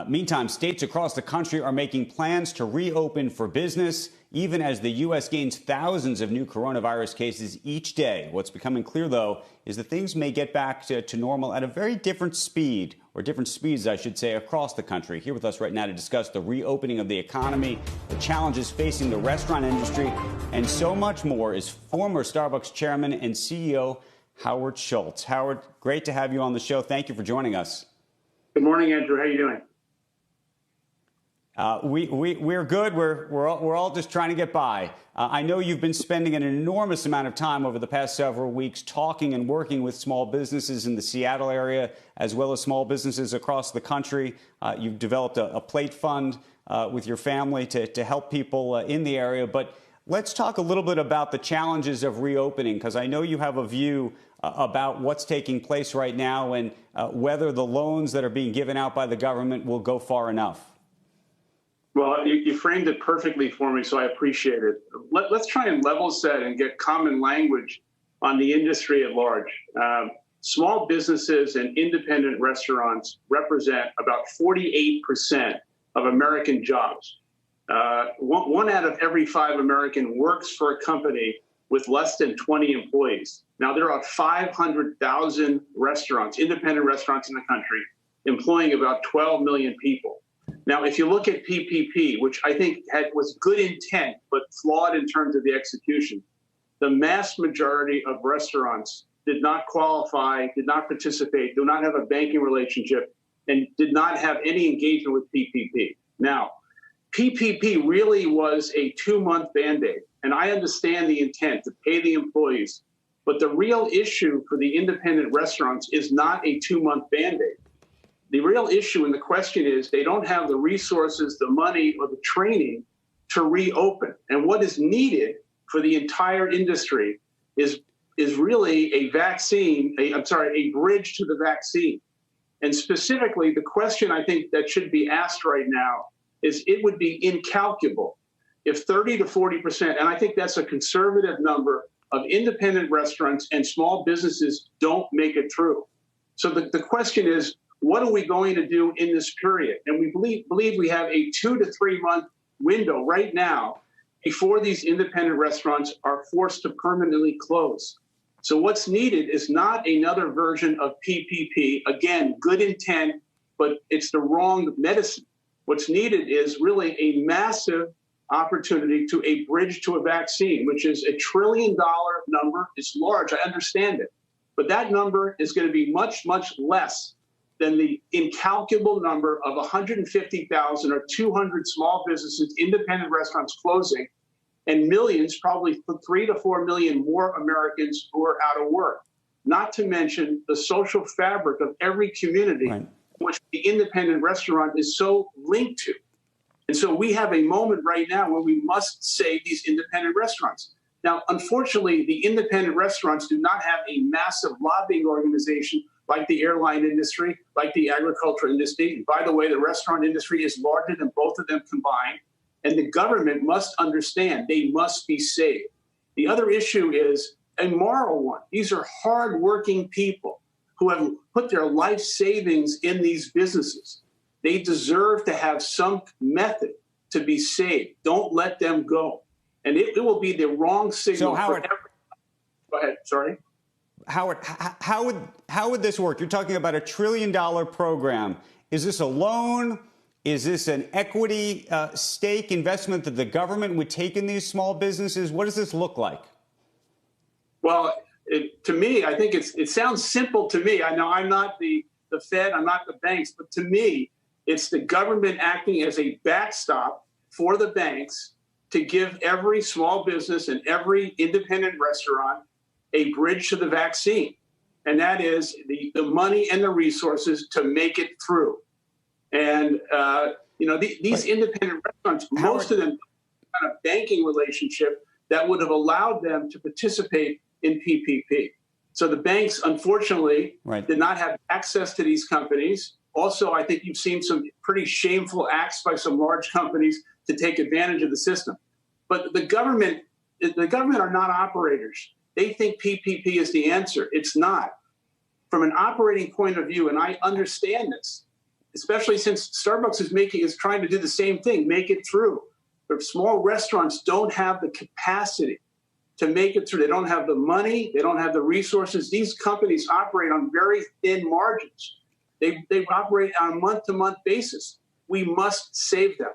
Meantime, states across the country are making plans to reopen for business, even as the U.S. gains thousands of new coronavirus cases each day. What's becoming clear, though, is that things may get back to normal at a very different speed, or different speeds, I should say, across the country. Here with us right now to discuss the reopening of the economy, the challenges facing the restaurant industry, and so much more is former Starbucks chairman and CEO Howard Schultz. Howard, great to have you on the show. Thank you for joining us. Good morning, Andrew. How are you doing? We're good. We're all just trying to get by. I know you've been spending an enormous amount of time over the past several weeks talking and working with small businesses in the Seattle area, as well as small businesses across the country. You've developed a plate fund with your family to help people in the area. But let's talk a little bit about the challenges of reopening, because I know you have a view about what's taking place right now and whether the loans that are being given out by the government will go far enough. Well, you framed it perfectly for me, so I appreciate it. Let's try and level set and get common language on the industry at large. Small businesses and independent restaurants represent about 48% of American jobs. One out of every 5 Americans works for a company with less than 20 employees. Now, there are 500,000 restaurants, independent restaurants in the country, employing about 12 million people. Now, if you look at PPP, which I think was good intent, but flawed in terms of the execution, the mass majority of restaurants did not qualify, did not participate, do not have a banking relationship, and did not have any engagement with PPP. Now, PPP really was a 2-month Band-Aid, and I understand the intent to pay the employees, but the real issue for the independent restaurants is not a 2-month Band-Aid. The real issue and the question is they don't have the resources, the money, or the training to reopen. And what is needed for the entire industry is really a vaccine, a bridge to the vaccine. And specifically, the question I think that should be asked right now is it would be incalculable if 30 to 40%, and I think that's a conservative number, of independent restaurants and small businesses don't make it through. So the question is, what are we going to do in this period? And we believe we have a 2 to 3 month window right now before these independent restaurants are forced to permanently close. So what's needed is not another version of PPP. Again, good intent, but it's the wrong medicine. What's needed is really a massive opportunity to a bridge to a vaccine, which is $1 trillion number. It's large, I understand it. But that number is going to be much, much less than the incalculable number of 150,000 or 200 small businesses, independent restaurants closing, and millions, probably 3 to 4 million more Americans who are out of work. Not to mention the social fabric of every community, right, which the independent restaurant is so linked to. And so we have a moment right now where we must save these independent restaurants. Now, unfortunately, the independent restaurants do not have a massive lobbying organization like the airline industry, like the agriculture industry. And by the way, the restaurant industry is larger than both of them combined. And the government must understand they must be saved. The other issue is a moral one. These are hardworking people who have put their life savings in these businesses. They deserve to have some method to be saved. Don't let them go. And it will be the wrong signal. So, Howard, go ahead. Sorry. Howard, how would this work? You're talking about $1 trillion program. Is this a loan? Is this an equity stake investment that the government would take in these small businesses? What does this look like? Well, to me, I think it sounds simple to me. I know I'm not the Fed, I'm not the banks, but to me, it's the government acting as a backstop for the banks to give every small business and every independent restaurant a bridge to the vaccine. And that is the money and the resources to make it through. And, these independent restaurants, most of them have a banking relationship that would have allowed them to participate in PPP. So the banks, unfortunately, did not have access to these companies. Also, I think you've seen some pretty shameful acts by some large companies to take advantage of the system. But the government are not operators. They think PPP is the answer. It's not. From an operating point of view, and I understand this, especially since Starbucks is trying to do the same thing, make it through. But small restaurants don't have the capacity to make it through. They don't have the money. They don't have the resources. These companies operate on very thin margins. They operate on a month-to-month basis. We must save them.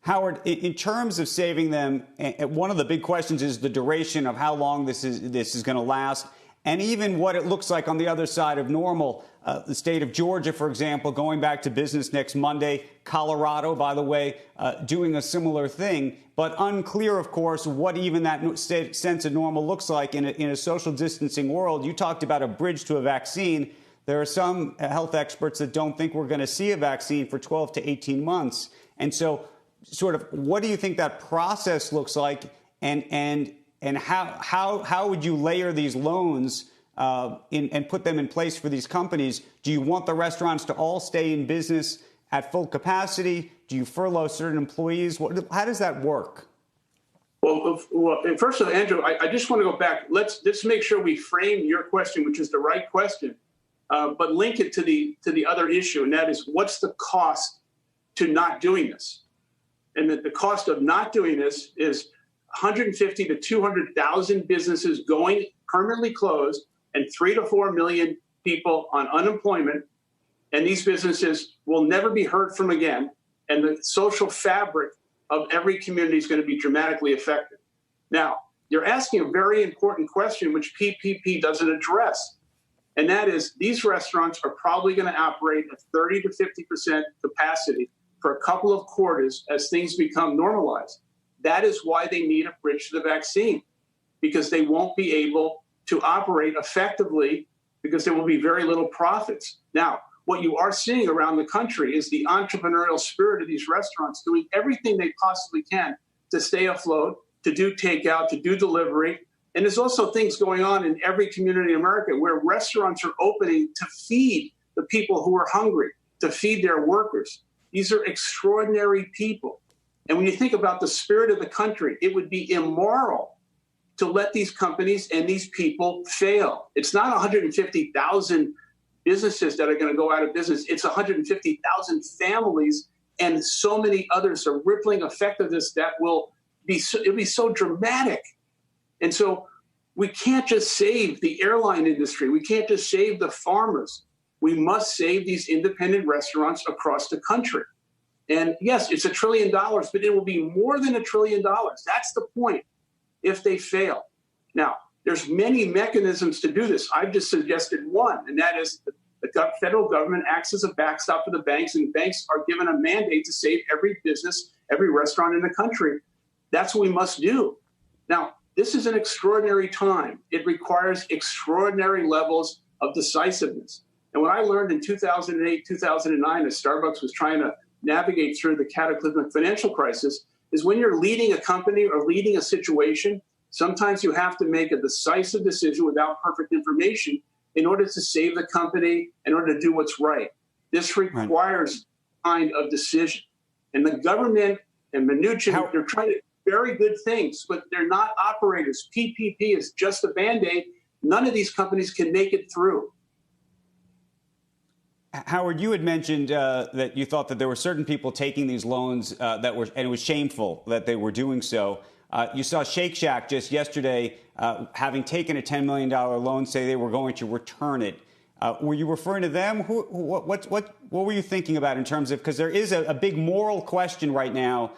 Howard, in terms of saving them, one of the big questions is the duration of how long this is going to last, and even what it looks like on the other side of normal. The state of Georgia, for example, going back to business next Monday. Colorado, by the way, doing a similar thing, but unclear, of course, what even that sense of normal looks like in a social distancing world. You talked about a bridge to a vaccine. There are some health experts that don't think we're going to see a vaccine for 12 to 18 months. And so sort of what do you think that process looks like, and how would you layer these loans and put them in place for these companies? Do you want the restaurants to all stay in business at full capacity? Do you furlough certain employees? How does that work? Well, first of all, Andrew, I just want to go back. Let's make sure we frame your question, which is the right question, but link it to the other issue, and that is, what's the cost to not doing this? And the cost of not doing this is 150 to 200,000 businesses going permanently closed and 3 to 4 million people on unemployment. And these businesses will never be heard from again. And the social fabric of every community is going to be dramatically affected. Now, you're asking a very important question, which PPP doesn't address. And that is, these restaurants are probably going to operate at 30 to 50% capacity for a couple of quarters as things become normalized. That is why they need a bridge to the vaccine, because they won't be able to operate effectively because there will be very little profits. Now, what you are seeing around the country is the entrepreneurial spirit of these restaurants doing everything they possibly can to stay afloat, to do takeout, to do delivery. And there's also things going on in every community in America where restaurants are opening to feed the people who are hungry, to feed their workers. These are extraordinary people. And when you think about the spirit of the country, it would be immoral to let these companies and these people fail. It's not 150,000 businesses that are going to go out of business. It's 150,000 families and so many others. A rippling effect of this that will be it'll be so dramatic. And so we can't just save the airline industry. We can't just save the farmers. We must save these independent restaurants across the country. And yes, it's $1 trillion, but it will be more than $1 trillion. That's the point if they fail. Now, there's many mechanisms to do this. I've just suggested one, and that is the federal government acts as a backstop for the banks, and banks are given a mandate to save every business, every restaurant in the country. That's what we must do. Now, this is an extraordinary time. It requires extraordinary levels of decisiveness. And what I learned in 2008, 2009, as Starbucks was trying to navigate through the cataclysmic financial crisis, is when you're leading a company or leading a situation, sometimes you have to make a decisive decision without perfect information in order to save the company, in order to do what's right. This requires kind of decision. And the government and Mnuchin, they're trying to do very good things, but they're not operators. PPP is just a Band-Aid. None of these companies can make it through. Howard, you had mentioned that you thought that there were certain people taking these loans and it was shameful that they were doing so. You saw Shake Shack just yesterday, having taken a $10 million loan, say they were going to return it. Were you referring to them? What were you thinking about in terms of, because there is a big moral question right now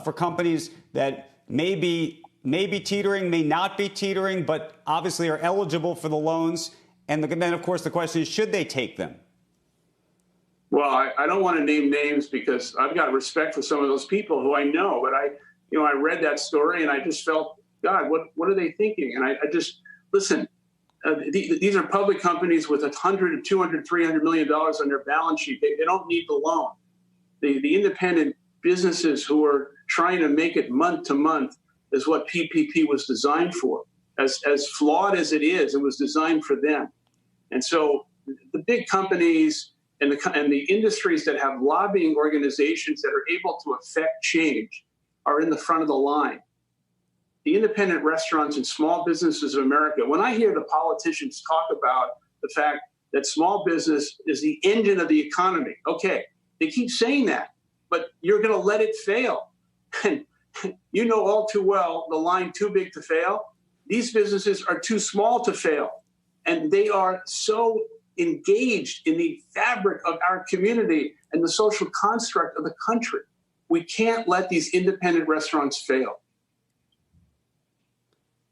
for companies that may be teetering, may not be teetering, but obviously are eligible for the loans. And then, of course, the question is, should they take them? Well, I don't want to name names because I've got respect for some of those people who I know, but I read that story and I just felt, God, what are they thinking? And I just, listen, these are public companies with $100, $200, $300 million on their balance sheet. They don't need the loan. The independent businesses who are trying to make it month to month is what PPP was designed for. As flawed as it is, it was designed for them. And so the big companies and the industries that have lobbying organizations that are able to affect change are in the front of the line. The independent restaurants and small businesses of America, when I hear the politicians talk about the fact that small business is the engine of the economy. Okay, they keep saying that, but you're going to let it fail. And you know all too well the line too big to fail. These businesses are too small to fail. And they are so engaged in the fabric of our community and the social construct of the country. We can't let these independent restaurants fail.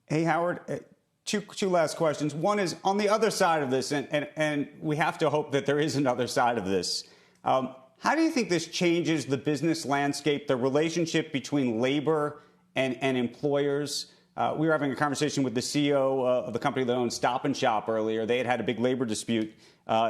Hey, Howard, two last questions. One is on the other side of this, and we have to hope that there is another side of this. How do you think this changes the business landscape, the relationship between labor and employers? We were having a conversation with the CEO of the company that owns Stop and Shop earlier. They had a big labor dispute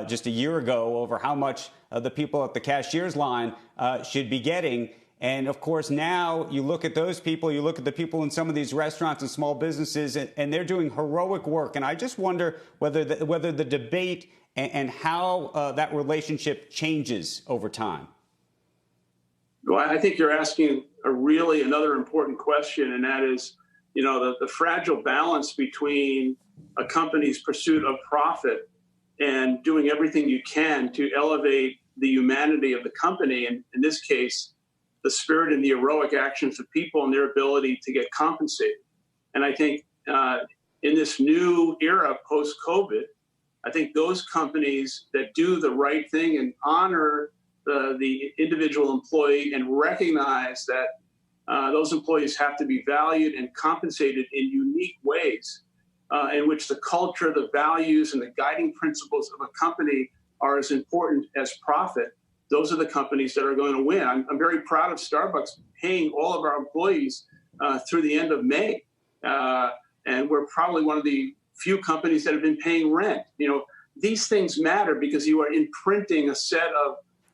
just a year ago over how much the people at the cashier's line should be getting. And of course, now you look at those people, you look at the people in some of these restaurants and small businesses, and they're doing heroic work. And I just wonder whether the debate and how that relationship changes over time. Well, I think you're asking another important question, and that is, the fragile balance between a company's pursuit of profit and doing everything you can to elevate the humanity of the company, and in this case, the spirit and the heroic actions of people and their ability to get compensated. And I think in this new era post-COVID, I think those companies that do the right thing and honor the individual employee and recognize that those employees have to be valued and compensated in unique ways in which the culture, the values, and the guiding principles of a company are as important as profit. Those are the companies that are going to win. I'm very proud of Starbucks paying all of our employees through the end of May. And we're probably one of the few companies that have been paying rent. These things matter because you are imprinting a set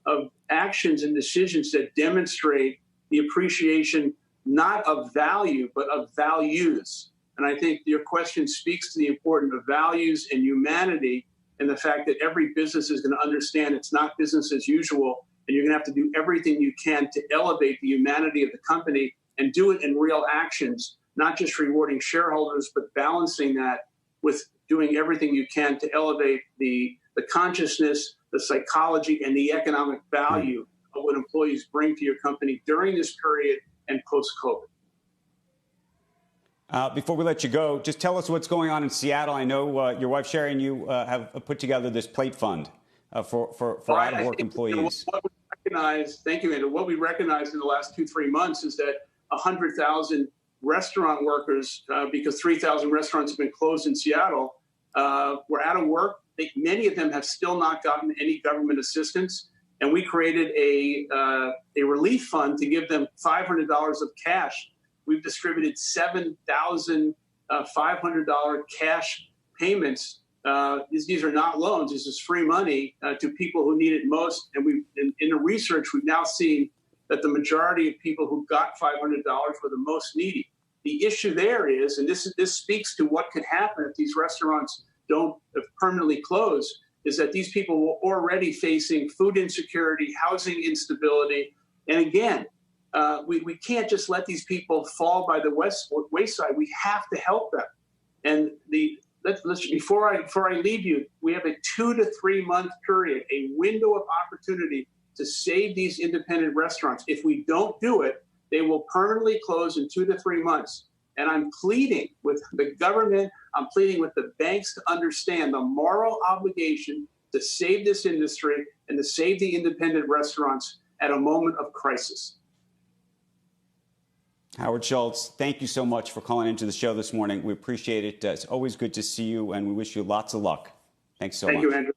of actions and decisions that demonstrate the appreciation not of value, but of values. And I think your question speaks to the importance of values and humanity, and the fact that every business is going to understand it's not business as usual, and you're going to have to do everything you can to elevate the humanity of the company and do it in real actions, not just rewarding shareholders, but balancing that with doing everything you can to elevate the consciousness, the psychology, and the economic value of what employees bring to your company during this period and post-COVID. Before we let you go, just tell us what's going on in Seattle. I know your wife, Sherry, and you have put together this plate fund for out-of-work employees. What we recognize, thank you, Andrew. What we recognized in the last 2-3 months is that 100,000 restaurant workers, because 3,000 restaurants have been closed in Seattle, were out of work. Many of them have still not gotten any government assistance. And we created a relief fund to give them $500 of cash. We've distributed $7,500 cash payments. These are not loans. This is free money to people who need it most. And in the research, we've now seen that the majority of people who got $500 were the most needy. The issue there is, and this speaks to what could happen if these restaurants don't permanently close, is that these people were already facing food insecurity, housing instability. And again, we can't just let these people fall by the wayside. We have to help them. And before I leave you, we have a 2 to 3 month period, a window of opportunity to save these independent restaurants. If we don't do it, they will permanently close in 2 to 3 months. And I'm pleading with the government, I'm pleading with the banks to understand the moral obligation to save this industry and to save the independent restaurants at a moment of crisis. Howard Schultz, thank you so much for calling into the show this morning. We appreciate it. It's always good to see you, and we wish you lots of luck. Thanks so much. Thank you, Andrew.